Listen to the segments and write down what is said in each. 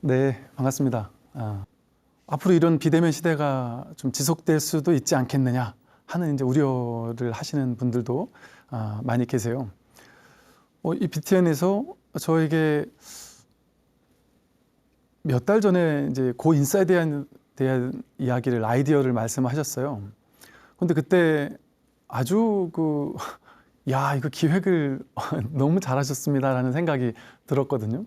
네, 반갑습니다. 앞으로 이런 비대면 시대가 좀 지속될 수도 있지 않겠느냐 하는 이제 우려를 하시는 분들도 많이 계세요. 이 BTN에서 저에게 몇 달 전에 이제 고 인사이드에 대한 이야기를 아이디어를 말씀하셨어요. 근데 그때 아주 야, 이거 기획을 너무 잘하셨습니다라는 생각이 들었거든요.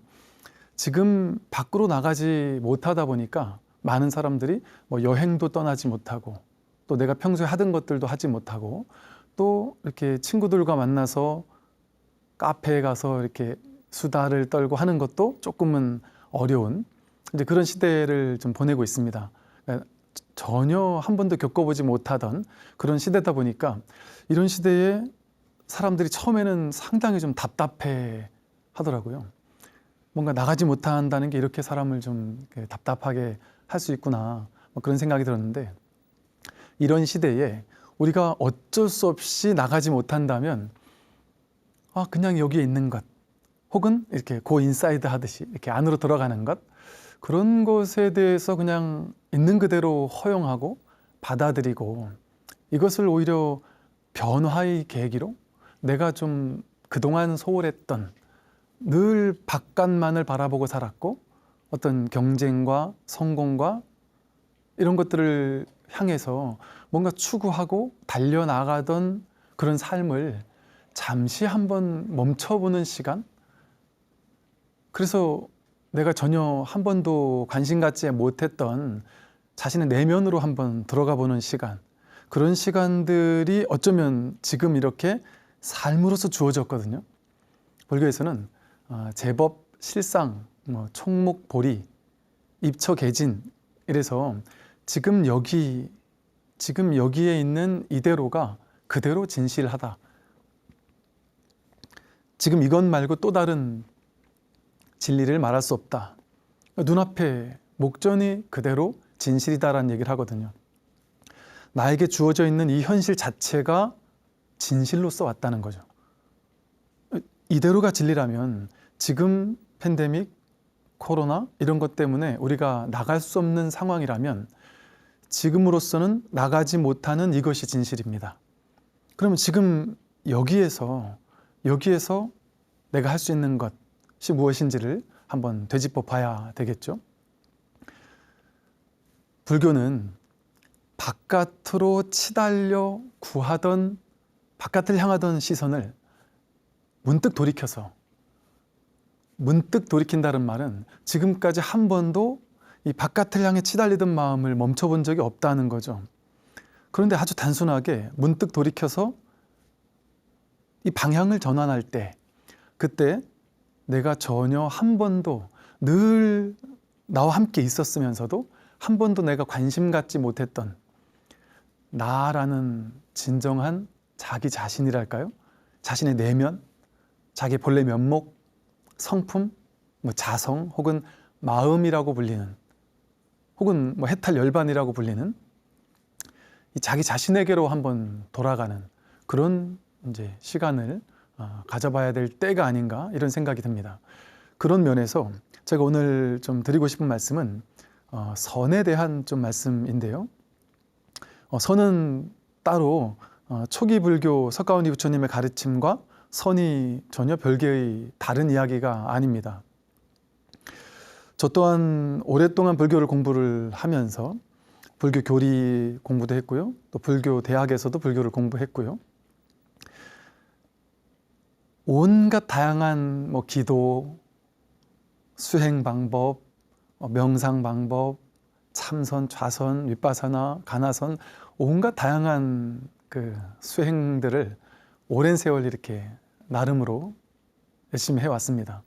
지금 밖으로 나가지 못하다 보니까 많은 사람들이 뭐 여행도 떠나지 못하고 또 내가 평소에 하던 것들도 하지 못하고 또 이렇게 친구들과 만나서 카페에 가서 이렇게 수다를 떨고 하는 것도 조금은 어려운 이제 그런 시대를 좀 보내고 있습니다. 그러니까 전혀 한 번도 겪어보지 못하던 그런 시대다 보니까 이런 시대에 사람들이 처음에는 상당히 좀 답답해 하더라고요. 뭔가 나가지 못한다는 게 이렇게 사람을 좀 답답하게 할 수 있구나, 뭐 그런 생각이 들었는데, 이런 시대에 우리가 어쩔 수 없이 나가지 못한다면 그냥 여기에 있는 것, 혹은 이렇게 고 인사이드 하듯이 이렇게 안으로 들어가는 것, 그런 것에 대해서 그냥 있는 그대로 허용하고 받아들이고, 이것을 오히려 변화의 계기로 내가 좀 그동안 소홀했던, 늘 바깥만을 바라보고 살았고 어떤 경쟁과 성공과 이런 것들을 향해서 뭔가 추구하고 달려나가던 그런 삶을 잠시 한번 멈춰보는 시간, 그래서 내가 전혀 한 번도 관심 갖지 못했던 자신의 내면으로 한번 들어가 보는 시간, 그런 시간들이 어쩌면 지금 이렇게 삶으로서 주어졌거든요. 불교에서는 제법, 실상, 총목, 보리, 입처, 개진, 이래서 지금 여기에 있는 이대로가 그대로 진실하다. 지금 이것 말고 또 다른 진리를 말할 수 없다. 눈앞에 목전이 그대로 진실이다라는 얘기를 하거든요. 나에게 주어져 있는 이 현실 자체가 진실로서 왔다는 거죠. 이대로가 진리라면 지금 팬데믹, 코로나 이런 것 때문에 우리가 나갈 수 없는 상황이라면 지금으로서는 나가지 못하는 이것이 진실입니다. 그러면 지금 여기에서 내가 할 수 있는 것이 무엇인지를 한번 되짚어 봐야 되겠죠. 불교는 바깥으로 치달려 구하던, 바깥을 향하던 시선을 문득 돌이킨다는 말은 지금까지 한 번도 이 바깥을 향해 치달리던 마음을 멈춰본 적이 없다는 거죠. 그런데 아주 단순하게 문득 돌이켜서 이 방향을 전환할 때, 그때 내가 전혀 한 번도, 늘 나와 함께 있었으면서도 한 번도 내가 관심 갖지 못했던 나라는 진정한 자기 자신이랄까요? 자신의 내면, 자기 본래 면목, 성품, 자성, 혹은 마음이라고 불리는, 혹은 해탈 열반이라고 불리는 이 자기 자신에게로 한번 돌아가는 그런 이제 시간을 가져봐야 될 때가 아닌가, 이런 생각이 듭니다. 그런 면에서 제가 오늘 좀 드리고 싶은 말씀은 선에 대한 좀 말씀인데요. 선은 따로 초기 불교 석가모니 부처님의 가르침과 선이 전혀 별개의 다른 이야기가 아닙니다. 저 또한 오랫동안 불교를 공부를 하면서 불교 교리 공부도 했고요, 또 불교 대학에서도 불교를 공부했고요. 온갖 다양한 기도, 수행 방법, 명상 방법, 참선, 좌선, 윗바사나, 가나선, 온갖 다양한 수행들을 오랜 세월 이렇게 나름으로 열심히 해왔습니다.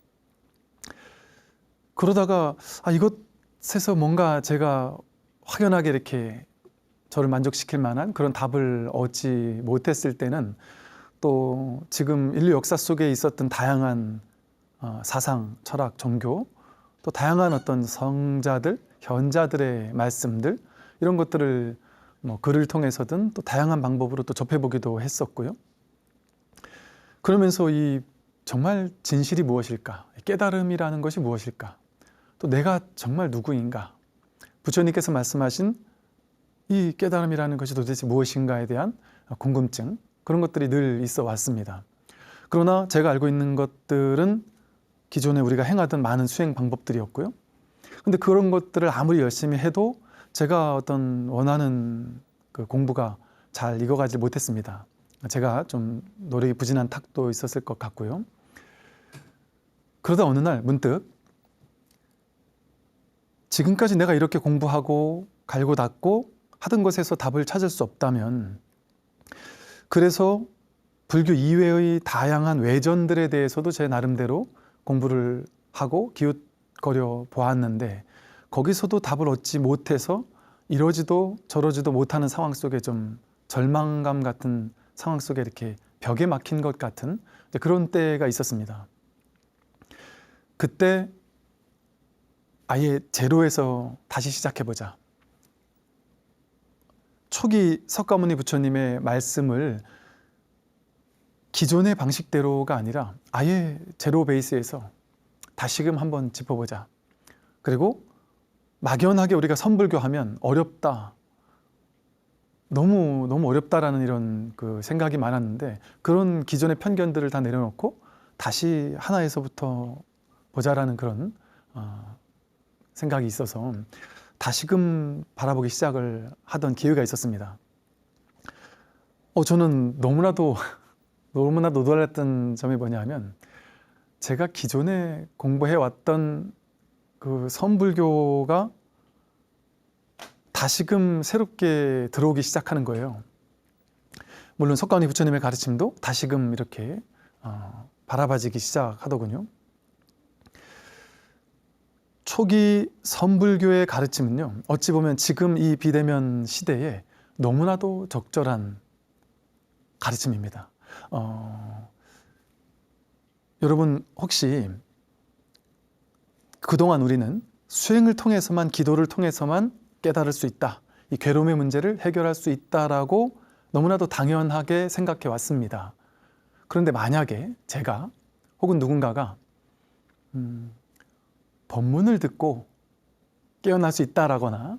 그러다가 이것에서 뭔가 제가 확연하게 이렇게 저를 만족시킬 만한 그런 답을 얻지 못했을 때는, 또 지금 인류 역사 속에 있었던 다양한 사상, 철학, 종교, 또 다양한 어떤 성자들, 현자들의 말씀들, 이런 것들을 글을 통해서든 또 다양한 방법으로 또 접해보기도 했었고요. 그러면서 이 정말 진실이 무엇일까? 깨달음이라는 것이 무엇일까? 또 내가 정말 누구인가, 부처님께서 말씀하신 이 깨달음이라는 것이 도대체 무엇인가에 대한 궁금증, 그런 것들이 늘 있어 왔습니다. 그러나 제가 알고 있는 것들은 기존에 우리가 행하던 많은 수행 방법들이었고요. 근데 그런 것들을 아무리 열심히 해도 제가 어떤 원하는 그 공부가 잘 익어가지 못했습니다. 제가 좀 노력이 부진한 탁도 있었을 것 같고요. 그러다 어느 날 문득 지금까지 내가 이렇게 공부하고 갈고 닦고 하던 것에서 답을 찾을 수 없다면, 그래서 불교 이외의 다양한 외전들에 대해서도 제 나름대로 공부를 하고 기웃거려 보았는데, 거기서도 답을 얻지 못해서 이러지도 저러지도 못하는 상황 속에 좀 절망감 같은 상황 속에 이렇게 벽에 막힌 것 같은 그런 때가 있었습니다. 그때 아예 제로에서 다시 시작해보자. 초기 석가모니 부처님의 말씀을 기존의 방식대로가 아니라 아예 제로 베이스에서 다시금 한번 짚어보자. 그리고 막연하게 우리가 선불교 하면 어렵다, 너무 어렵다라는 이런 그 생각이 많았는데, 그런 기존의 편견들을 다 내려놓고 다시 하나에서부터 보자라는 그런 생각이 있어서 다시금 바라보기 시작을 하던 기회가 있었습니다. 저는 너무나도 놀랐던 점이 뭐냐면, 제가 기존에 공부해왔던 그 선불교가 다시금 새롭게 들어오기 시작하는 거예요. 물론 석가모니 부처님의 가르침도 다시금 이렇게 바라봐지기 시작하더군요. 초기 선불교의 가르침은요, 어찌 보면 지금 이 비대면 시대에 너무나도 적절한 가르침입니다. 여러분 혹시 그동안 우리는 수행을 통해서만, 기도를 통해서만 깨달을 수 있다, 이 괴로움의 문제를 해결할 수 있다라고 너무나도 당연하게 생각해 왔습니다. 그런데 만약에 제가 혹은 누군가가 법문을 듣고 깨어날 수 있다라거나,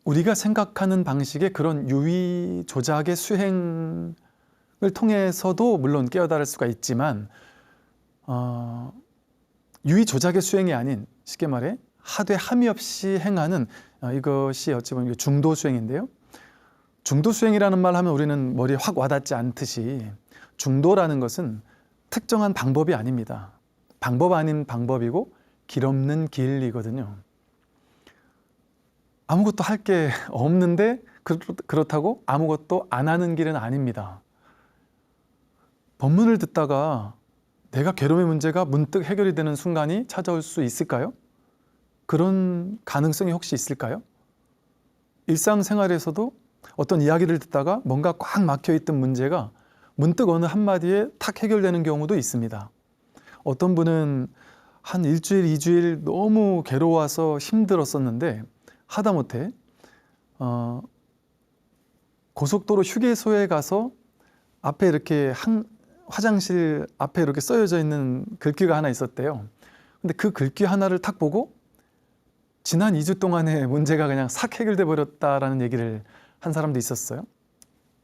우리가 생각하는 방식의 그런 유의 조작의 수행을 통해서도 물론 깨어날 수가 있지만, 유의 조작의 수행이 아닌, 쉽게 말해 하되 함이 없이 행하는, 이것이 어찌 보면 중도 수행인데요. 중도 수행이라는 말 하면 우리는 머리에 확 와닿지 않듯이, 중도라는 것은 특정한 방법이 아닙니다. 방법 아닌 방법이고 길 없는 길이거든요. 아무것도 할 게 없는데 그렇다고 아무것도 안 하는 길은 아닙니다. 법문을 듣다가 내가 괴로움의 문제가 문득 해결이 되는 순간이 찾아올 수 있을까요? 그런 가능성이 혹시 있을까요? 일상생활에서도 어떤 이야기를 듣다가 뭔가 꽉 막혀있던 문제가 문득 어느 한마디에 탁 해결되는 경우도 있습니다. 어떤 분은 한 일주일, 2주일 너무 괴로워서 힘들었었는데 하다못해 고속도로 휴게소에 가서 앞에 이렇게 화장실 앞에 이렇게 써여져 있는 글귀가 하나 있었대요. 근데 그 글귀 하나를 탁 보고 지난 2주 동안의 문제가 그냥 싹 해결돼 버렸다라는 얘기를 한 사람도 있었어요.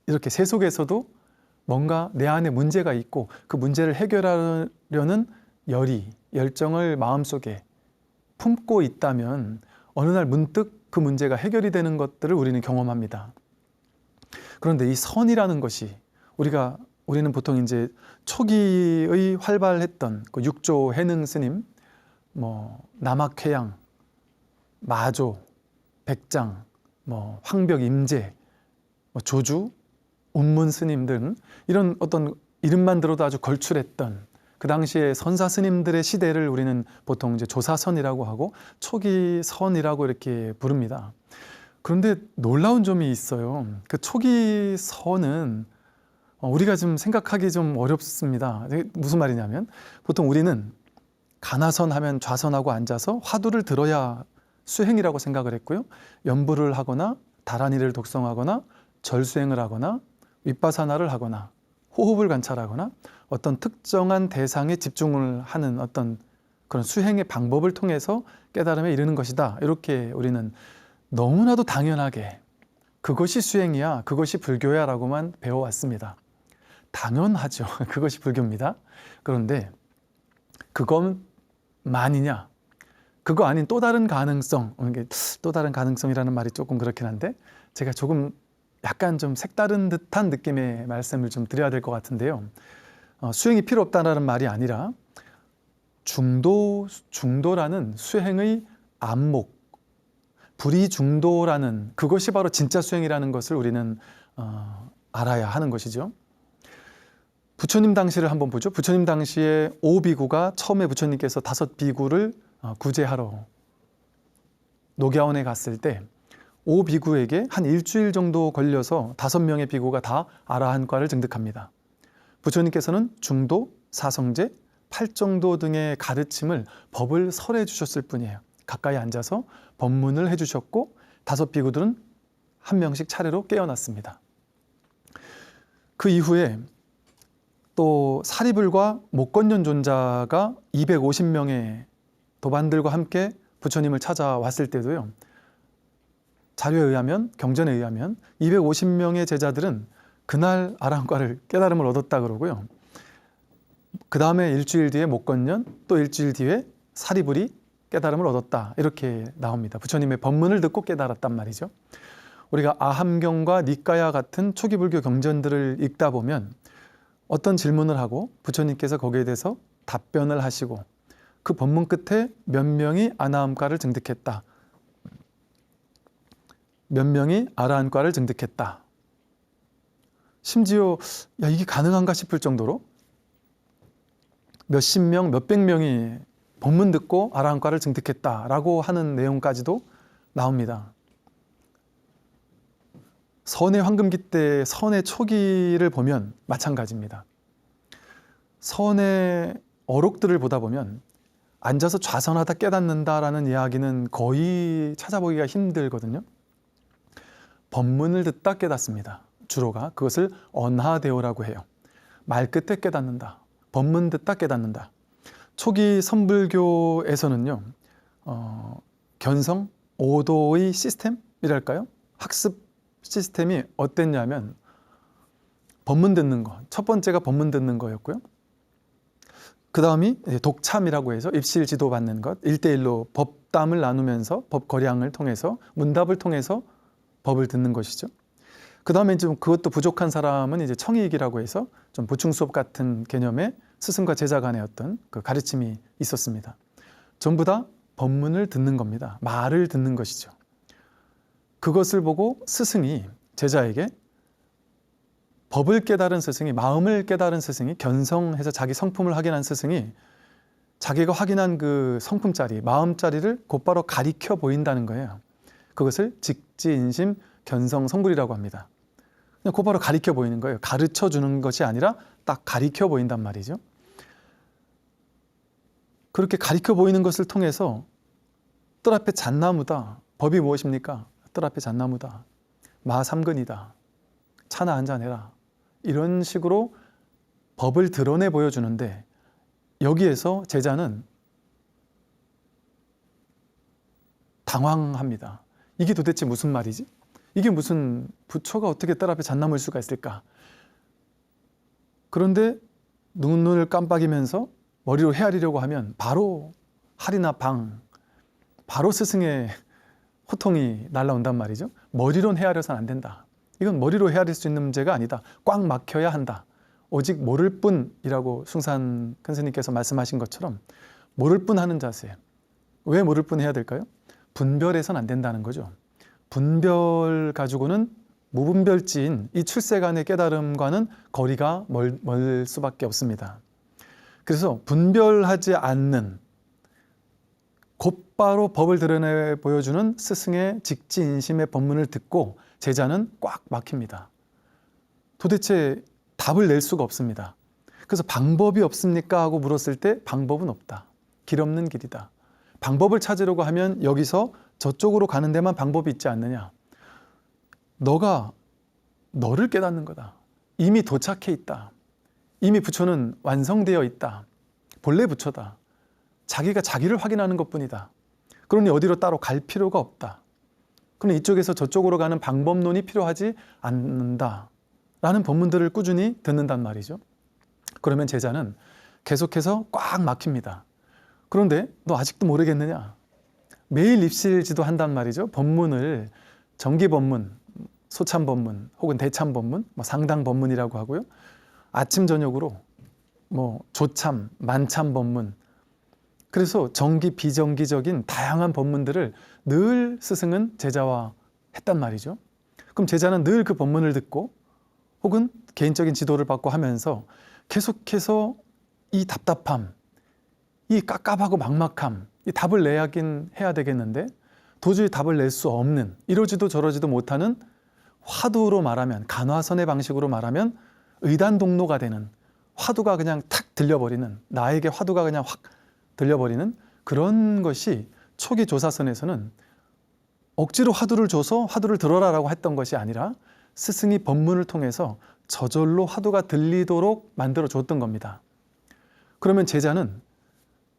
이렇게 세속에서도 뭔가 내 안에 문제가 있고 그 문제를 해결하려는 열정을 마음속에 품고 있다면 어느 날 문득 그 문제가 해결이 되는 것들을 우리는 경험합니다. 그런데 이 선이라는 것이 우리는 보통 이제 초기의 활발했던 그 육조 해능 스님, 남학회양, 마조, 백장, 황벽 임재, 조주, 운문 스님 등 이런 어떤 이름만 들어도 아주 걸출했던 그 당시에 선사 스님들의 시대를 우리는 보통 이제 조사선이라고 하고 초기 선이라고 이렇게 부릅니다. 그런데 놀라운 점이 있어요. 그 초기 선은 우리가 좀 생각하기 좀 어렵습니다. 무슨 말이냐면, 보통 우리는 가나선 하면 좌선하고 앉아서 화두를 들어야 수행이라고 생각을 했고요. 연부를 하거나 다란이를 독성하거나 절수행을 하거나 윗바사나를 하거나 호흡을 관찰하거나 어떤 특정한 대상에 집중을 하는 어떤 그런 수행의 방법을 통해서 깨달음에 이르는 것이다. 이렇게 우리는 너무나도 당연하게 그것이 수행이야, 그것이 불교야 라고만 배워왔습니다. 당연하죠. 그것이 불교입니다. 그런데 그것만이냐? 그거 아닌 또 다른 가능성, 이게 또 다른 가능성이라는 말이 조금 그렇긴 한데 제가 조금 약간 좀 색다른 듯한 느낌의 말씀을 좀 드려야 될 것 같은데요. 수행이 필요 없다는 말이 아니라 중도라는 수행의 안목, 불이중도라는 그것이 바로 진짜 수행이라는 것을 우리는 알아야 하는 것이죠. 부처님 당시를 한번 보죠. 부처님 당시에 5비구가 처음에 부처님께서 5비구를 구제하러 녹야원에 갔을 때 5비구에게 한 일주일 정도 걸려서 5명의 비구가 다 아라한과를 증득합니다. 부처님께서는 중도, 사성제, 팔정도 등의 가르침을 법을 설해 주셨을 뿐이에요. 가까이 앉아서 법문을 해주셨고 5비구들은 한 명씩 차례로 깨어났습니다. 그 이후에 또 사리불과 목건년 존자가 250명의 도반들과 함께 부처님을 찾아왔을 때도요. 자료에 의하면, 경전에 의하면 250명의 제자들은 그날 아라한과를 깨달음을 얻었다 그러고요. 그 다음에 일주일 뒤에 목건년, 또 일주일 뒤에 사리불이 깨달음을 얻었다. 이렇게 나옵니다. 부처님의 법문을 듣고 깨달았단 말이죠. 우리가 아함경과 니까야 같은 초기 불교 경전들을 읽다 보면 어떤 질문을 하고 부처님께서 거기에 대해서 답변을 하시고 그 법문 끝에 몇 명이 아나함과를 증득했다. 몇 명이 아라한과를 증득했다. 심지어 야 이게 가능한가 싶을 정도로 몇십 명, 몇백 명이 법문 듣고 아라한과를 증득했다라고 하는 내용까지도 나옵니다. 선의 황금기 때 선의 초기를 보면 마찬가지입니다. 선의 어록들을 보다 보면 앉아서 좌선하다 깨닫는다라는 이야기는 거의 찾아보기가 힘들거든요. 법문을 듣다 깨닫습니다. 주로가 그것을 언하대오라고 해요. 말 끝에 깨닫는다. 법문 듣다 깨닫는다. 초기 선불교에서는요. 견성, 오도의 시스템이랄까요? 학습 시스템이 어땠냐면 법문 듣는 거. 첫 번째가 법문 듣는 거였고요. 그 다음이 독참이라고 해서 입실 지도 받는 것. 1대1로 법담을 나누면서 법거량을 통해서 문답을 통해서 법을 듣는 것이죠. 그 다음에 좀 그것도 부족한 사람은 이제 청이익이라고 해서 좀 보충 수업 같은 개념의 스승과 제자 간의 어떤 그 가르침이 있었습니다. 전부 다 법문을 듣는 겁니다. 말을 듣는 것이죠. 그것을 보고 스승이 제자에게 법을 깨달은 스승이, 마음을 깨달은 스승이, 견성해서 자기 성품을 확인한 스승이 자기가 확인한 그 성품짜리, 마음짜리를 곧바로 가리켜 보인다는 거예요. 그것을 직지인심 견성 성불이라고 합니다. 그냥 곧바로 가리켜 보이는 거예요. 가르쳐 주는 것이 아니라 딱 가리켜 보인단 말이죠. 그렇게 가리켜 보이는 것을 통해서 뜰 앞에 잣나무다. 법이 무엇입니까? 뜰 앞에 잣나무다. 마삼근이다. 차나 한잔 해라. 이런 식으로 법을 드러내 보여주는데 여기에서 제자는 당황합니다. 이게 도대체 무슨 말이지? 이게 무슨 부처가 어떻게 뜰 앞에 잣나무일 수가 있을까? 그런데 눈을 깜빡이면서 머리로 헤아리려고 하면 바로 할이나 방, 바로 스승의 호통이 날라온단 말이죠. 머리론 헤아려서는 안 된다. 이건 머리로 헤아릴 수 있는 문제가 아니다. 꽉 막혀야 한다. 오직 모를 뿐이라고 숭산 큰 스님께서 말씀하신 것처럼 모를 뿐 하는 자세. 왜 모를 뿐 해야 될까요? 분별해서는 안 된다는 거죠. 분별 가지고는 무분별지인 이 출세간의 깨달음과는 거리가 멀 수밖에 없습니다. 그래서 분별하지 않는 곧바로 법을 드러내 보여주는 스승의 직지인심의 법문을 듣고 제자는 꽉 막힙니다. 도대체 답을 낼 수가 없습니다. 그래서 방법이 없습니까? 하고 물었을 때 방법은 없다. 길 없는 길이다. 방법을 찾으려고 하면 여기서 저쪽으로 가는 데만 방법이 있지 않느냐. 너가 너를 깨닫는 거다. 이미 도착해 있다. 이미 부처는 완성되어 있다. 본래 부처다. 자기가 자기를 확인하는 것뿐이다. 그러니 어디로 따로 갈 필요가 없다. 그러니 이쪽에서 저쪽으로 가는 방법론이 필요하지 않는다. 라는 법문들을 꾸준히 듣는단 말이죠. 그러면 제자는 계속해서 꽉 막힙니다. 그런데 너 아직도 모르겠느냐? 매일 입실 지도한단 말이죠. 법문을 정기 법문, 소참 법문, 혹은 대참 법문, 상당 법문이라고 하고요. 아침 저녁으로 조참, 만참 법문. 그래서 정기, 비정기적인 다양한 법문들을 늘 스승은 제자와 했단 말이죠. 그럼 제자는 늘 그 법문을 듣고 혹은 개인적인 지도를 받고 하면서 계속해서 이 답답함, 이 깝깝하고 막막함, 이 답을 내야긴 해야 되겠는데 도저히 답을 낼 수 없는, 이러지도 저러지도 못하는 화두로 말하면, 간화선의 방식으로 말하면 의단동로가 되는, 화두가 그냥 탁 들려버리는, 나에게 화두가 그냥 확 들려버리는 그런 것이 초기 조사선에서는 억지로 화두를 줘서 화두를 들어라라고 했던 것이 아니라 스승이 법문을 통해서 저절로 화두가 들리도록 만들어 줬던 겁니다. 그러면 제자는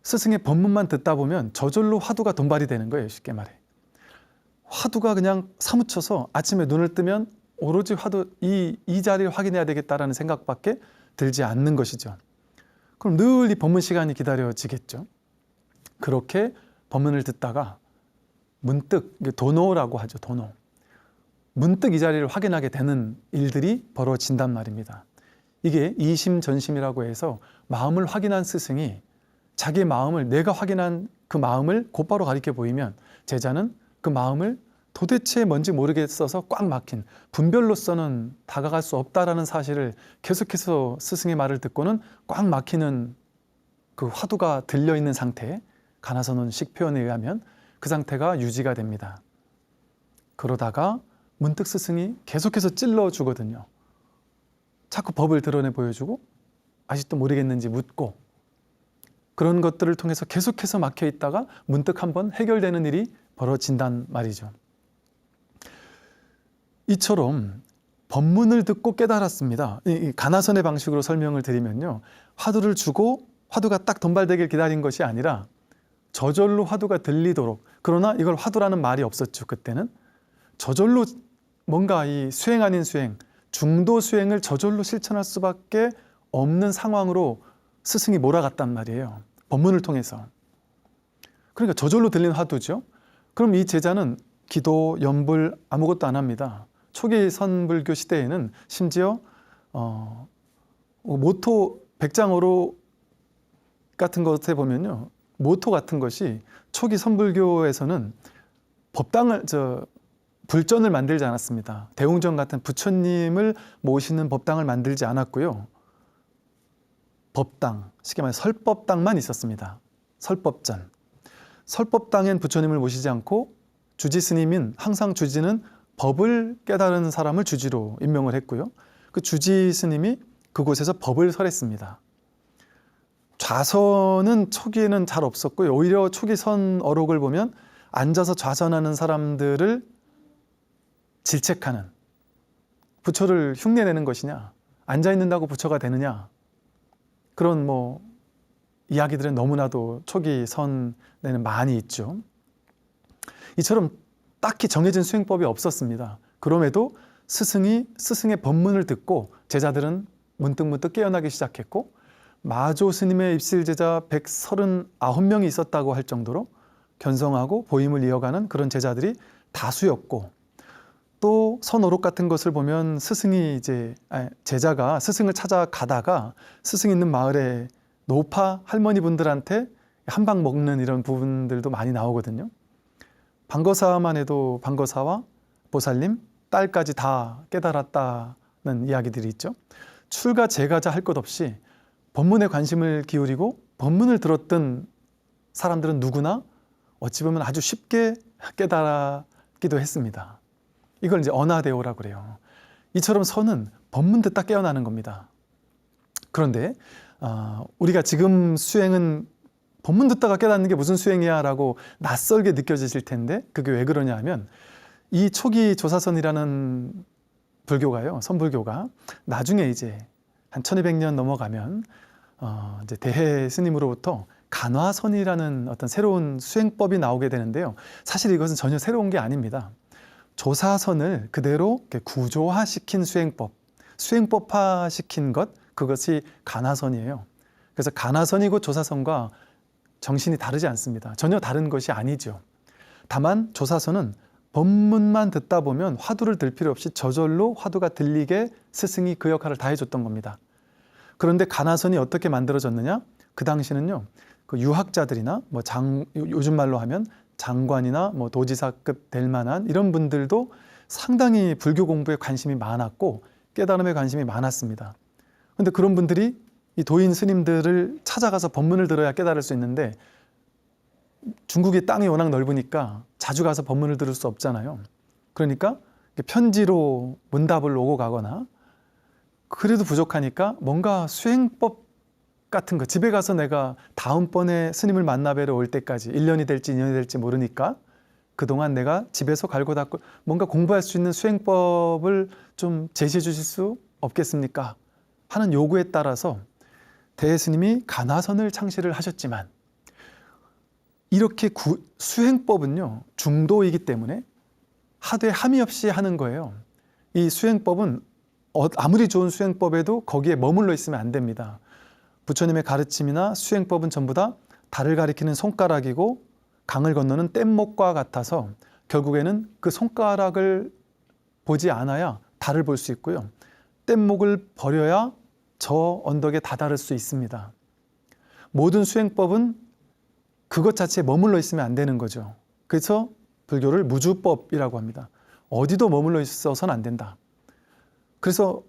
스승의 법문만 듣다 보면 저절로 화두가 돈발이 되는 거예요. 쉽게 말해. 화두가 그냥 사무쳐서 아침에 눈을 뜨면 오로지 화두, 이 자리를 확인해야 되겠다라는 생각밖에 들지 않는 것이죠. 그럼 늘 이 법문 시간이 기다려지겠죠. 그렇게 법문을 듣다가 문득, 도노라고 하죠. 도노. 문득 이 자리를 확인하게 되는 일들이 벌어진단 말입니다. 이게 이심전심이라고 해서 마음을 확인한 스승이 자기의 마음을, 내가 확인한 그 마음을 곧바로 가리켜 보이면 제자는 그 마음을 도대체 뭔지 모르겠어서 꽉 막힌, 분별로서는 다가갈 수 없다라는 사실을 계속해서 스승의 말을 듣고는 꽉 막히는 그 화두가 들려있는 상태, 간화선언식 표현에 의하면 그 상태가 유지가 됩니다. 그러다가 문득 스승이 계속해서 찔러주거든요. 자꾸 법을 드러내 보여주고 아직도 모르겠는지 묻고, 그런 것들을 통해서 계속해서 막혀 있다가 문득 한번 해결되는 일이 벌어진단 말이죠. 이처럼 법문을 듣고 깨달았습니다. 이 간화선의 방식으로 설명을 드리면요, 화두를 주고 화두가 딱 돈발되길 기다린 것이 아니라 저절로 화두가 들리도록, 그러나 이걸 화두라는 말이 없었죠. 그때는 저절로 뭔가 이 수행 아닌 수행, 중도 수행을 저절로 실천할 수밖에 없는 상황으로 스승이 몰아갔단 말이에요. 법문을 통해서. 그러니까 저절로 들리는 화두죠. 그럼 이 제자는 기도, 연불 아무것도 안 합니다. 초기 선불교 시대에는 심지어 모토, 백장어로 같은 것에 보면요, 모토 같은 것이 초기 선불교에서는 불전을 만들지 않았습니다. 대웅전 같은 부처님을 모시는 법당을 만들지 않았고요. 법당, 쉽게 말해 설법당만 있었습니다. 설법전. 설법당엔 부처님을 모시지 않고 주지 스님인, 항상 주지는 법을 깨달은 사람을 주지로 임명을 했고요. 그 주지 스님이 그곳에서 법을 설했습니다. 좌선은 초기에는 잘 없었고요. 오히려 초기 선 어록을 보면 앉아서 좌선하는 사람들을 질책하는, 부처를 흉내내는 것이냐, 앉아있는다고 부처가 되느냐, 그런 이야기들은 너무나도 초기 선에는 많이 있죠. 이처럼 딱히 정해진 수행법이 없었습니다. 그럼에도 스승의 법문을 듣고 제자들은 문득문득 깨어나기 시작했고, 마조 스님의 입실 제자 139명이 있었다고 할 정도로 견성하고 보임을 이어가는 그런 제자들이 다수였고, 또 선오록 같은 것을 보면 제자가 스승을 찾아가다가 스승 있는 마을에 노파 할머니 분들한테 한방 먹는 이런 부분들도 많이 나오거든요. 방거사만 해도 방거사와 보살님, 딸까지 다 깨달았다는 이야기들이 있죠. 출가 제가자 할 것 없이 법문에 관심을 기울이고 법문을 들었던 사람들은 누구나 어찌 보면 아주 쉽게 깨달았기도 했습니다. 이걸 이제 언하대오라고 그래요. 이처럼 선은 법문 듣다 깨어나는 겁니다. 그런데 우리가 지금 수행은 법문 듣다가 깨닫는 게 무슨 수행이야 라고 낯설게 느껴지실 텐데, 그게 왜 그러냐 하면 이 초기 조사선이라는 불교가요, 선불교가 나중에 이제 한 1200년 넘어가면 이제 대해 스님으로부터 간화선이라는 어떤 새로운 수행법이 나오게 되는데요. 사실 이것은 전혀 새로운 게 아닙니다. 조사선을 그대로 이렇게 구조화시킨 수행법, 수행법화시킨 것, 그것이 간화선이에요. 그래서 간화선이고 조사선과 정신이 다르지 않습니다. 전혀 다른 것이 아니죠. 다만 조사선은 법문만 듣다 보면 화두를 들 필요 없이 저절로 화두가 들리게 스승이 그 역할을 다 해줬던 겁니다. 그런데 간화선이 어떻게 만들어졌느냐? 그 당시는요, 그 유학자들이나 요즘 말로 하면 장관이나 도지사급 될 만한 이런 분들도 상당히 불교 공부에 관심이 많았고 깨달음에 관심이 많았습니다. 그런데 그런 분들이 이 도인 스님들을 찾아가서 법문을 들어야 깨달을 수 있는데 중국의 땅이 워낙 넓으니까 자주 가서 법문을 들을 수 없잖아요. 그러니까 편지로 문답을 오고 가거나 그래도 부족하니까 뭔가 수행법 같은 거, 집에 가서 내가 다음번에 스님을 만나 뵈러 올 때까지 1년이 될지 2년이 될지 모르니까 그동안 내가 집에서 갈고 닦고 뭔가 공부할 수 있는 수행법을 좀 제시해 주실 수 없겠습니까? 하는 요구에 따라서 대스님이 간화선을 창시를 하셨지만 이렇게 수행법은요, 중도이기 때문에 하되 함이 없이 하는 거예요. 이 수행법은 아무리 좋은 수행법에도 거기에 머물러 있으면 안 됩니다. 부처님의 가르침이나 수행법은 전부 다 달을 가리키는 손가락이고 강을 건너는 뗏목과 같아서 결국에는 그 손가락을 보지 않아야 달을 볼 수 있고요. 뗏목을 버려야 저 언덕에 다다를 수 있습니다. 모든 수행법은 그것 자체에 머물러 있으면 안 되는 거죠. 그래서 불교를 무주법이라고 합니다. 어디도 머물러 있어서는 안 된다. 그래서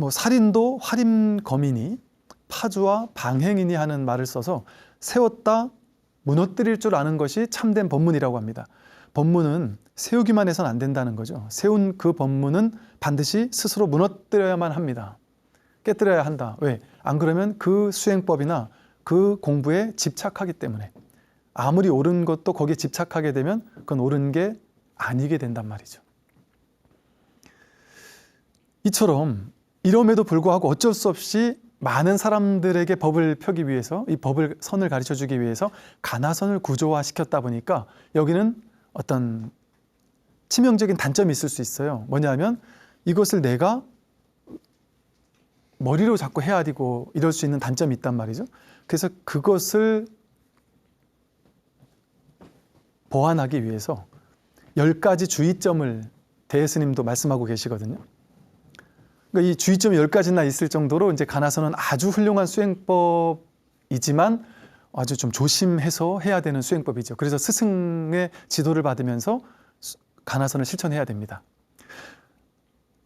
살인도 활임거민이 파주와 방행이니 하는 말을 써서 세웠다 무너뜨릴 줄 아는 것이 참된 법문이라고 합니다. 법문은 세우기만 해서는 안 된다는 거죠. 세운 그 법문은 반드시 스스로 무너뜨려야만 합니다. 깨뜨려야 한다. 왜? 안 그러면 그 수행법이나 그 공부에 집착하기 때문에 아무리 옳은 것도 거기에 집착하게 되면 그건 옳은 게 아니게 된단 말이죠. 이처럼 이럼에도 불구하고 어쩔 수 없이 많은 사람들에게 법을 펴기 위해서 이 법을 선을 가르쳐 주기 위해서 간화선을 구조화시켰다 보니까 여기는 어떤 치명적인 단점이 있을 수 있어요. 뭐냐면 이것을 내가 머리로 자꾸 헤아리고 이럴 수 있는 단점이 있단 말이죠. 그래서 그것을 보완하기 위해서 10가지 주의점을 대스님도 말씀하고 계시거든요. 그러니까 이 주의점이 10가지나 있을 정도로 이제 간화선은 아주 훌륭한 수행법이지만 아주 좀 조심해서 해야 되는 수행법이죠. 그래서 스승의 지도를 받으면서 간화선을 실천해야 됩니다.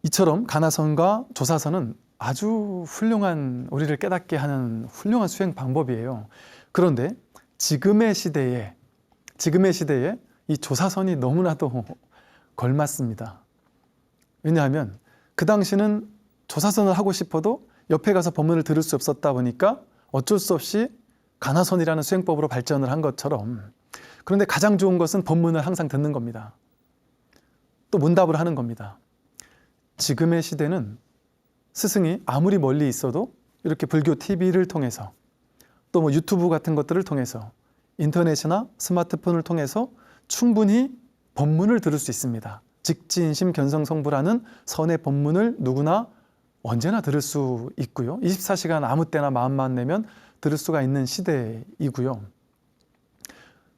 이처럼 간화선과 조사선은 아주 훌륭한, 우리를 깨닫게 하는 훌륭한 수행 방법이에요. 그런데 지금의 시대에 이 조사선이 너무나도 걸맞습니다. 왜냐하면 그 당시는 조사선을 하고 싶어도 옆에 가서 법문을 들을 수 없었다 보니까 어쩔 수 없이 간화선이라는 수행법으로 발전을 한 것처럼, 그런데 가장 좋은 것은 법문을 항상 듣는 겁니다. 또 문답을 하는 겁니다. 지금의 시대는 스승이 아무리 멀리 있어도 이렇게 불교 TV를 통해서 또 유튜브 같은 것들을 통해서 인터넷이나 스마트폰을 통해서 충분히 법문을 들을 수 있습니다. 직지인심 견성성불하는 선의 법문을 누구나 언제나 들을 수 있고요. 24시간 아무 때나 마음만 내면 들을 수가 있는 시대이고요.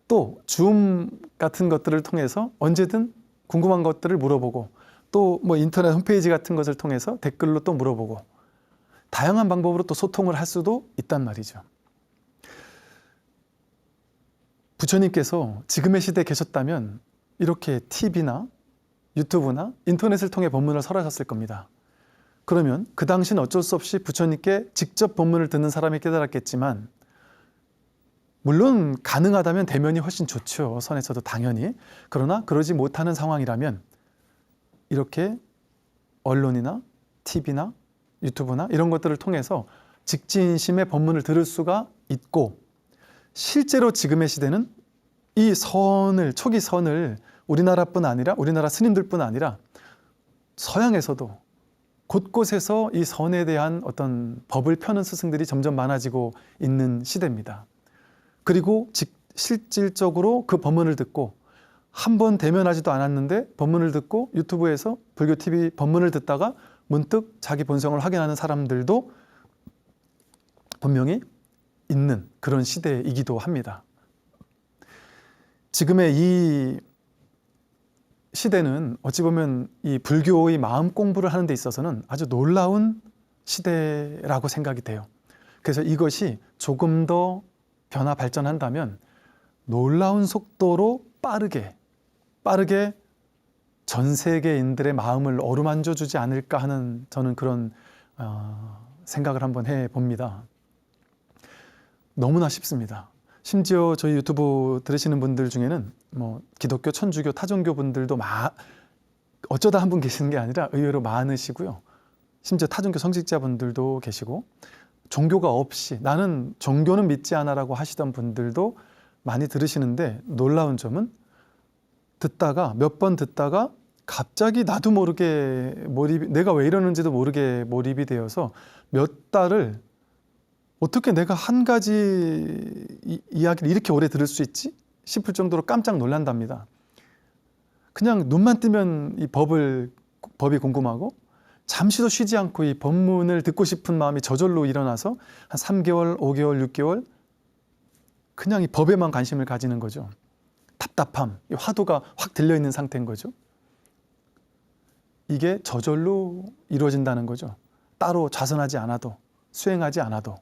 또 줌 같은 것들을 통해서 언제든 궁금한 것들을 물어보고 또 인터넷 홈페이지 같은 것을 통해서 댓글로 또 물어보고 다양한 방법으로 또 소통을 할 수도 있단 말이죠. 부처님께서 지금의 시대에 계셨다면 이렇게 TV나 유튜브나 인터넷을 통해 법문을 설하셨을 겁니다. 그러면 그 당시는 어쩔 수 없이 부처님께 직접 법문을 듣는 사람이 깨달았겠지만, 물론 가능하다면 대면이 훨씬 좋죠. 선에서도 당연히. 그러나 그러지 못하는 상황이라면 이렇게 언론이나 TV나 유튜브나 이런 것들을 통해서 직지인심의 법문을 들을 수가 있고, 실제로 지금의 시대는 이 선을, 초기 선을 우리나라 스님들뿐 아니라 서양에서도 곳곳에서 이 선에 대한 어떤 법을 펴는 스승들이 점점 많아지고 있는 시대입니다. 그리고 실질적으로 그 법문을 듣고 한 번 대면하지도 않았는데 법문을 듣고 유튜브에서 불교 TV 법문을 듣다가 문득 자기 본성을 확인하는 사람들도 분명히 있는 그런 시대이기도 합니다. 지금의 이 시대는 어찌 보면 이 불교의 마음 공부를 하는 데 있어서는 아주 놀라운 시대라고 생각이 돼요. 그래서 이것이 조금 더 변화 발전한다면 놀라운 속도로 빠르게 전 세계인들의 마음을 어루만져 주지 않을까 하는 저는 그런 생각을 한번 해봅니다. 너무나 쉽습니다. 심지어 저희 유튜브 들으시는 분들 중에는 뭐 기독교, 천주교, 타종교 분들도 어쩌다 한 분 계시는 게 아니라 의외로 많으시고요. 심지어 타종교 성직자분들도 계시고 종교가 없이 나는 종교는 믿지 않아라고 하시던 분들도 많이 들으시는데 놀라운 점은 몇 번 듣다가 갑자기 나도 모르게 내가 왜 이러는지도 모르게 몰입이 되어서 몇 달을 어떻게 내가 한 가지 이야기를 이렇게 오래 들을 수 있지? 싶을 정도로 깜짝 놀란답니다. 그냥 눈만 뜨면 이 법이 궁금하고 잠시도 쉬지 않고 이 법문을 듣고 싶은 마음이 저절로 일어나서 한 3개월, 5개월, 6개월 그냥 이 법에만 관심을 가지는 거죠. 답답함, 이 화두가 확 들려있는 상태인 거죠. 이게 저절로 이루어진다는 거죠. 따로 자선하지 않아도, 수행하지 않아도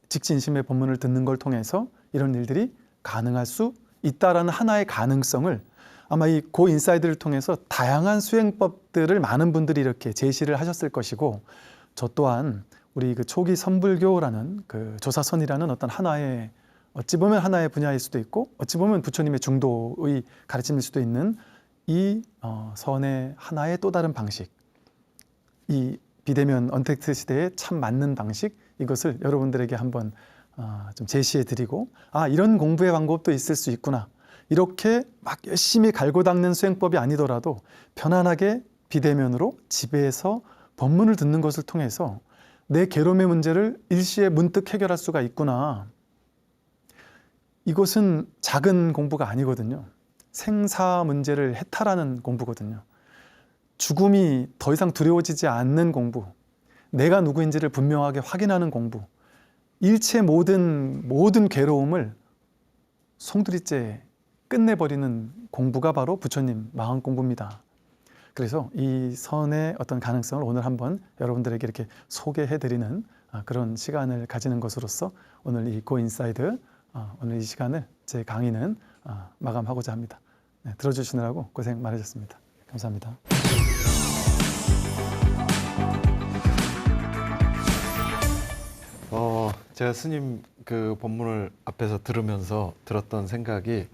직진심의 법문을 듣는 걸 통해서 이런 일들이 가능할 수 있다라는 하나의 가능성을 아마 이 고인사이드를 통해서 다양한 수행법들을 많은 분들이 이렇게 제시를 하셨을 것이고, 저 또한 우리 그 초기 선불교라는 그 조사선이라는 어떤 어찌 보면 하나의 분야일 수도 있고 어찌 보면 부처님의 중도의 가르침일 수도 있는 이 선의 하나의 또 다른 방식, 이 비대면 언택트 시대에 참 맞는 방식, 이것을 여러분들에게 한번 좀 제시해 드리고 이런 공부의 방법도 있을 수 있구나, 이렇게 막 열심히 갈고 닦는 수행법이 아니더라도 편안하게 비대면으로 집에서 법문을 듣는 것을 통해서 내 괴로움의 문제를 일시에 문득 해결할 수가 있구나. 이것은 작은 공부가 아니거든요. 생사 문제를 해탈하는 공부거든요. 죽음이 더 이상 두려워지지 않는 공부, 내가 누구인지를 분명하게 확인하는 공부, 일체 모든 괴로움을 송두리째 끝내버리는 공부가 바로 부처님 마음 공부입니다. 그래서 이 선의 어떤 가능성을 오늘 한번 여러분들에게 이렇게 소개해드리는 그런 시간을 가지는 것으로서 오늘 이 고인사이드, 오늘 이 시간을 제 강의는 마감하고자 합니다. 네, 들어주시느라고 고생 많으셨습니다. 감사합니다. 제가 스님 그 법문을 앞에서 들으면서 들었던 생각이,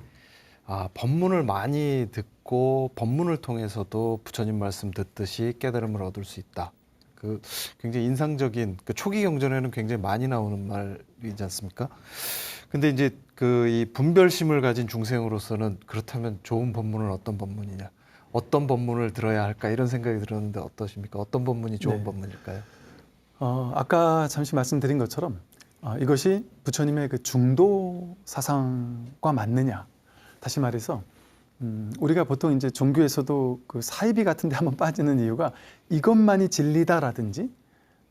법문을 많이 듣고 법문을 통해서도 부처님 말씀 듣듯이 깨달음을 얻을 수 있다. 그 굉장히 인상적인, 그 초기 경전에는 굉장히 많이 나오는 말이지 않습니까? 근데 이제 그 이 분별심을 가진 중생으로서는 그렇다면 좋은 법문은 어떤 법문이냐, 어떤 법문을 들어야 할까, 이런 생각이 들었는데 어떠십니까? 어떤 법문이 좋은 네. 법문일까요? 아까 잠시 말씀드린 것처럼 이것이 부처님의 그 중도 사상과 맞느냐. 다시 말해서 우리가 보통 이제 종교에서도 그 사이비 같은 데 한번 빠지는 이유가 이것만이 진리다라든지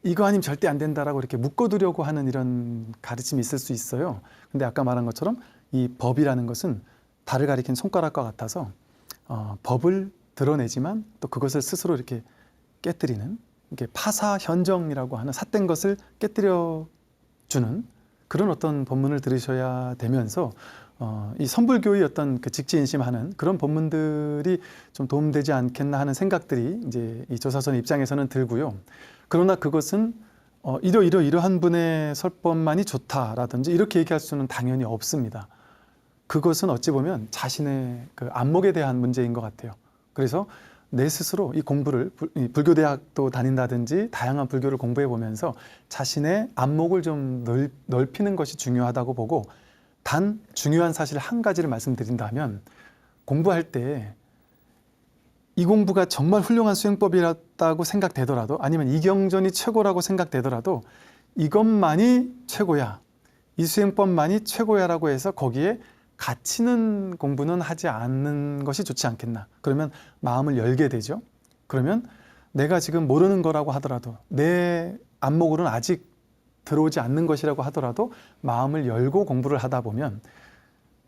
이거 아니면 절대 안 된다라고 이렇게 묶어두려고 하는 이런 가르침이 있을 수 있어요. 근데 아까 말한 것처럼 이 법이라는 것은 달을 가리킨 손가락과 같아서 법을 드러내지만 또 그것을 스스로 이렇게 깨뜨리는, 이게 파사현정이라고 하는 삿된 것을 깨뜨려 주는 그런 어떤 법문을 들으셔야 되면서 이 선불교의 어떤 그 직지인심하는 그런 법문들이 좀 도움되지 않겠나 하는 생각들이 이제 이 조사선 입장에서는 들고요. 그러나 그것은 이러한 분의 설법만이 좋다라든지 이렇게 얘기할 수는 당연히 없습니다. 그것은 어찌 보면 자신의 그 안목에 대한 문제인 것 같아요. 그래서 내 스스로 이 공부를 불교대학도 다닌다든지 다양한 불교를 공부해 보면서 자신의 안목을 좀 넓히는 것이 중요하다고 보고, 단 중요한 사실 한 가지를 말씀드린다면 공부할 때 이 공부가 정말 훌륭한 수행법이었다고 생각되더라도 아니면 이경전이 최고라고 생각되더라도 이것만이 최고야, 이 수행법만이 최고야라고 해서 거기에 갇히는 공부는 하지 않는 것이 좋지 않겠나. 그러면 마음을 열게 되죠. 그러면 내가 지금 모르는 거라고 하더라도 내 안목으로는 아직 들어오지 않는 것이라고 하더라도 마음을 열고 공부를 하다 보면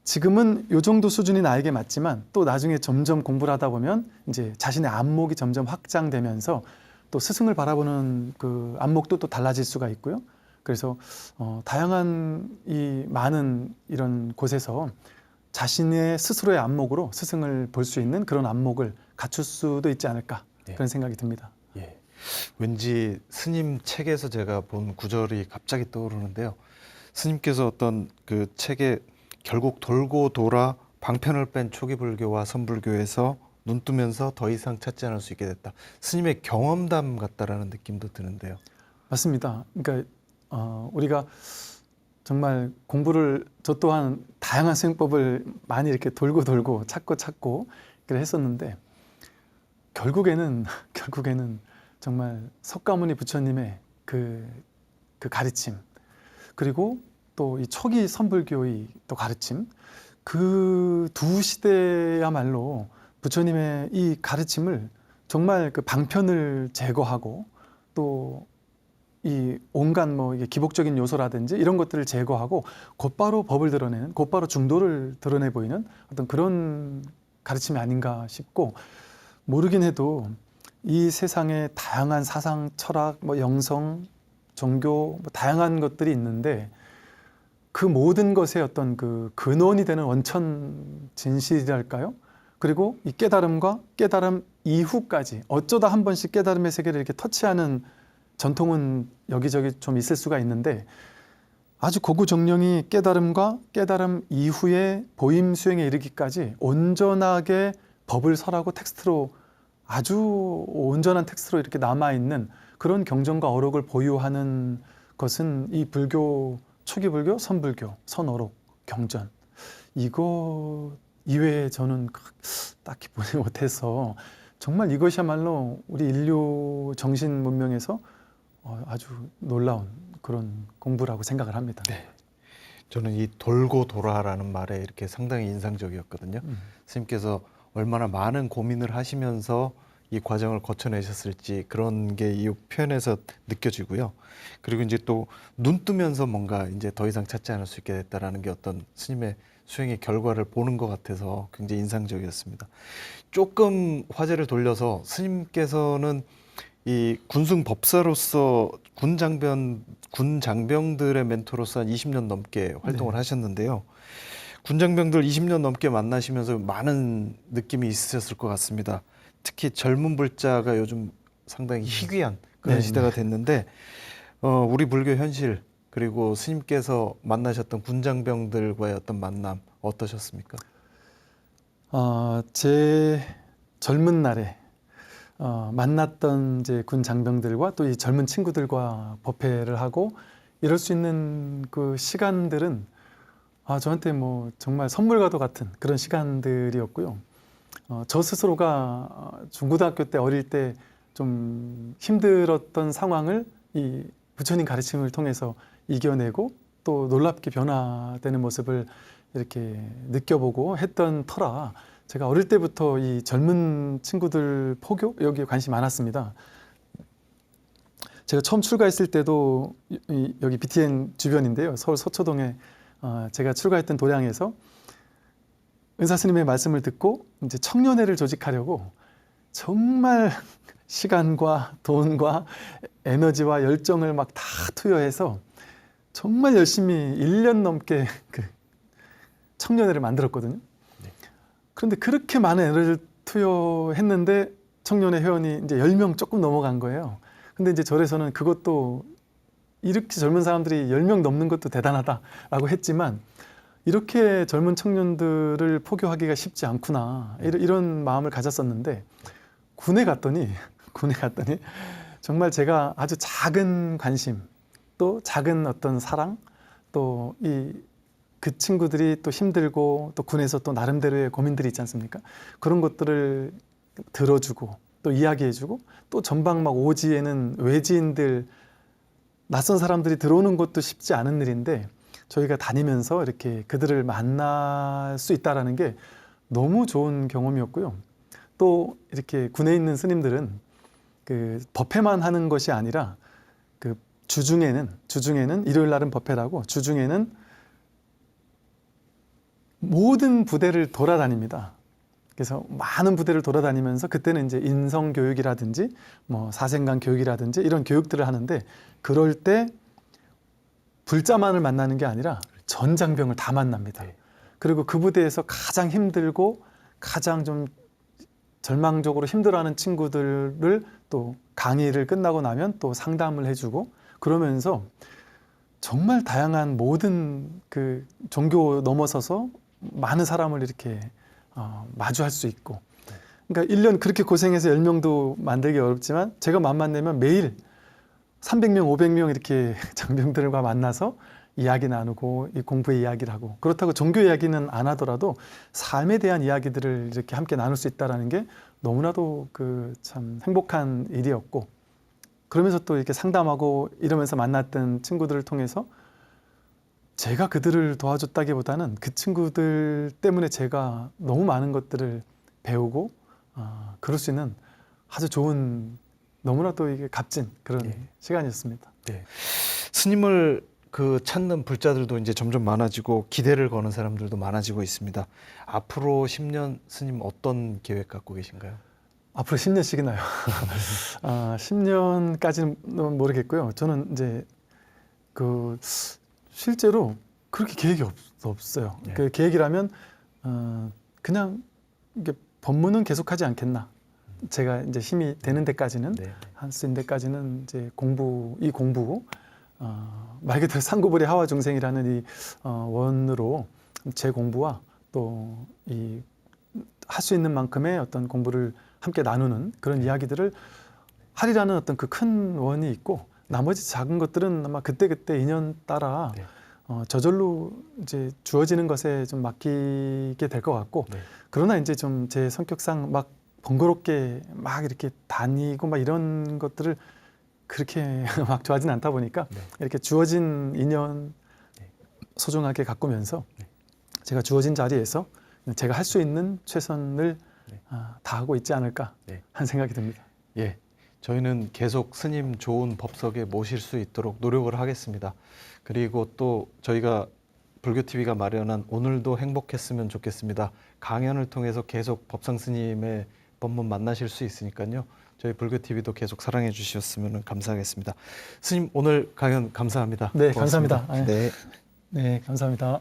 지금은 요 정도 수준이 나에게 맞지만 또 나중에 점점 공부를 하다 보면 이제 자신의 안목이 점점 확장되면서 또 스승을 바라보는 그 안목도 또 달라질 수가 있고요. 그래서 다양한 이 많은 이런 곳에서 자신의 스스로의 안목으로 스승을 볼 수 있는 그런 안목을 갖출 수도 있지 않을까 예. 그런 생각이 듭니다. 예. 왠지 스님 책에서 제가 본 구절이 갑자기 떠오르는데요. 스님께서 어떤 그 책에 결국 돌고 돌아 방편을 뺀 초기 불교와 선불교에서 눈 뜨면서 더 이상 찾지 않을 수 있게 됐다. 스님의 경험담 같다라는 느낌도 드는데요. 맞습니다. 그러니까 우리가 정말 공부를 저 또한 다양한 수행법을 많이 이렇게 돌고 돌고 찾고 그래 했었는데 결국에는 정말 석가모니 부처님의 그 가르침 그리고 또 이 초기 선불교의 또 가르침 그 두 시대야말로 부처님의 이 가르침을 정말 그 방편을 제거하고 또 이 온갖 뭐 이게 기복적인 요소라든지 이런 것들을 제거하고 곧바로 법을 드러내는 곧바로 중도를 드러내 보이는 어떤 그런 가르침이 아닌가 싶고 모르긴 해도 이 세상에 다양한 사상, 철학, 뭐 영성, 종교 뭐 다양한 것들이 있는데 그 모든 것의 어떤 그 근원이 되는 원천 진실이랄까요? 그리고 이 깨달음과 깨달음 이후까지 어쩌다 한 번씩 깨달음의 세계를 이렇게 터치하는 전통은 여기저기 좀 있을 수가 있는데 아주 고구정령이 깨달음과 깨달음 이후의 보임 수행에 이르기까지 온전하게 법을 설하고 텍스트로 아주 온전한 텍스트로 이렇게 남아있는 그런 경전과 어록을 보유하는 것은 이 불교 초기 불교, 선불교, 선어록, 경전 이거 이외에 저는 딱히 보지 못해서 정말 이것이야말로 우리 인류 정신 문명에서 아주 놀라운 그런 공부라고 생각을 합니다. 네. 저는 이 돌고 돌아라는 말에 이렇게 상당히 인상적이었거든요. 스님께서 얼마나 많은 고민을 하시면서 이 과정을 거쳐내셨을지 그런 게 이 표현에서 느껴지고요. 그리고 이제 또 눈 뜨면서 뭔가 이제 더 이상 찾지 않을 수 있게 됐다라는 게 어떤 스님의 수행의 결과를 보는 것 같아서 굉장히 인상적이었습니다. 조금 화제를 돌려서 스님께서는 이 군승 법사로서 군 장병들의 멘토로서 한 20년 넘게 활동을 네. 하셨는데요. 군 장병들 20년 넘게 만나시면서 많은 느낌이 있으셨을 것 같습니다. 특히 젊은 불자가 요즘 상당히 희귀한 그런 네, 시대가 네. 됐는데 우리 불교 현실 그리고 스님께서 만나셨던 군 장병들과의 어떤 만남 어떠셨습니까? 제 젊은 날에 만났던 이제 군 장병들과 또 이 젊은 친구들과 법회를 하고 이럴 수 있는 그 시간들은 저한테 뭐 정말 선물과도 같은 그런 시간들이었고요. 저 스스로가 중고등학교 때 어릴 때 좀 힘들었던 상황을 이 부처님 가르침을 통해서 이겨내고 또 놀랍게 변화되는 모습을 이렇게 느껴보고 했던 터라 제가 어릴 때부터 이 젊은 친구들 포교 여기에 관심이 많았습니다. 제가 처음 출가했을 때도 여기 BTN 주변인데요. 서울 서초동에 제가 출가했던 도량에서 은사 스님의 말씀을 듣고 이제 청년회를 조직하려고 정말 시간과 돈과 에너지와 열정을 막 다 투여해서 정말 열심히 1년 넘게 그 청년회를 만들었거든요. 그런데 그렇게 많은 에너지를 투여했는데 청년회 회원이 이제 10명 조금 넘어간 거예요. 근데 이제 절에서는 그것도 이렇게 젊은 사람들이 10명 넘는 것도 대단하다라고 했지만 이렇게 젊은 청년들을 포교하기가 쉽지 않구나 이런 마음을 가졌었는데 군에 갔더니 정말 제가 아주 작은 관심 또 작은 어떤 사랑 또 그 친구들이 또 힘들고 또 군에서 또 나름대로의 고민들이 있지 않습니까? 그런 것들을 들어주고 또 이야기해주고 또 전방 막 오지에는 외지인들 낯선 사람들이 들어오는 것도 쉽지 않은 일인데 저희가 다니면서 이렇게 그들을 만날 수 있다라는 게 너무 좋은 경험이었고요. 또 이렇게 군에 있는 스님들은 그 법회만 하는 것이 아니라 그 주중에는 일요일 날은 법회라고 주중에는 모든 부대를 돌아다닙니다. 그래서 많은 부대를 돌아다니면서 그때는 이제 인성 교육이라든지 뭐 사생관 교육이라든지 이런 교육들을 하는데 그럴 때 불자만을 만나는 게 아니라 전장병을 다 만납니다. 그리고 그 부대에서 가장 힘들고 가장 좀 절망적으로 힘들어하는 친구들을 또 강의를 끝나고 나면 또 상담을 해주고 그러면서 정말 다양한 모든 그 종교 넘어서서 많은 사람을 이렇게 마주할 수 있고 그러니까 1년 그렇게 고생해서 10명도 만들기 어렵지만 제가 맘만 내면 매일 300명, 500명 이렇게 장병들과 만나서 이야기 나누고 이 공부의 이야기를 하고 그렇다고 종교 이야기는 안 하더라도 삶에 대한 이야기들을 이렇게 함께 나눌 수 있다는 게 너무나도 그 참 행복한 일이었고 그러면서 또 이렇게 상담하고 이러면서 만났던 친구들을 통해서 제가 그들을 도와줬다기보다는 그 친구들 때문에 제가 너무 많은 것들을 배우고 그럴 수 있는 아주 좋은 너무나도 이게 값진 그런 시간이었습니다. 네. 스님을 그 찾는 불자들도 이제 점점 많아지고 기대를 거는 사람들도 많아지고 있습니다. 앞으로 10년 스님 어떤 계획 갖고 계신가요? 앞으로 10년씩이나요. 10년까지는 모르겠고요. 저는 이제 그 실제로 그렇게 계획이 없어요. 네. 그 계획이라면 그냥 이게 법문은 계속하지 않겠나. 제가 이제 힘이 되는 데까지는 할 수 있는 데까지는 이제 공부 말 그대로 상구불의 하와 중생이라는 이 원으로 제 공부와 또 이 할 수 있는 만큼의 어떤 공부를 함께 나누는 그런 이야기들을 하리라는 어떤 그 큰 원이 있고 나머지 작은 것들은 아마 그때그때 인연 따라 저절로 이제 주어지는 것에 좀 맡기게 될 것 같고 그러나 이제 좀 제 성격상 막 번거롭게 막 이렇게 다니고 막 이런 것들을 그렇게 막 좋아하진 않다 보니까 이렇게 주어진 인연 소중하게 가꾸면서 제가 주어진 자리에서 제가 할 수 있는 최선을 다하고 있지 않을까 하는 생각이 듭니다. 예, 저희는 계속 스님 좋은 법석에 모실 수 있도록 노력을 하겠습니다. 그리고 또 저희가 불교TV가 마련한 오늘도 행복했으면 좋겠습니다. 강연을 통해서 계속 법상 스님의 법문 만나실 수 있으니까요. 저희 불교TV도 계속 사랑해 주셨으면 감사하겠습니다. 스님 오늘 강연 감사합니다. 네, 고맙습니다. 감사합니다. 네. 네, 감사합니다.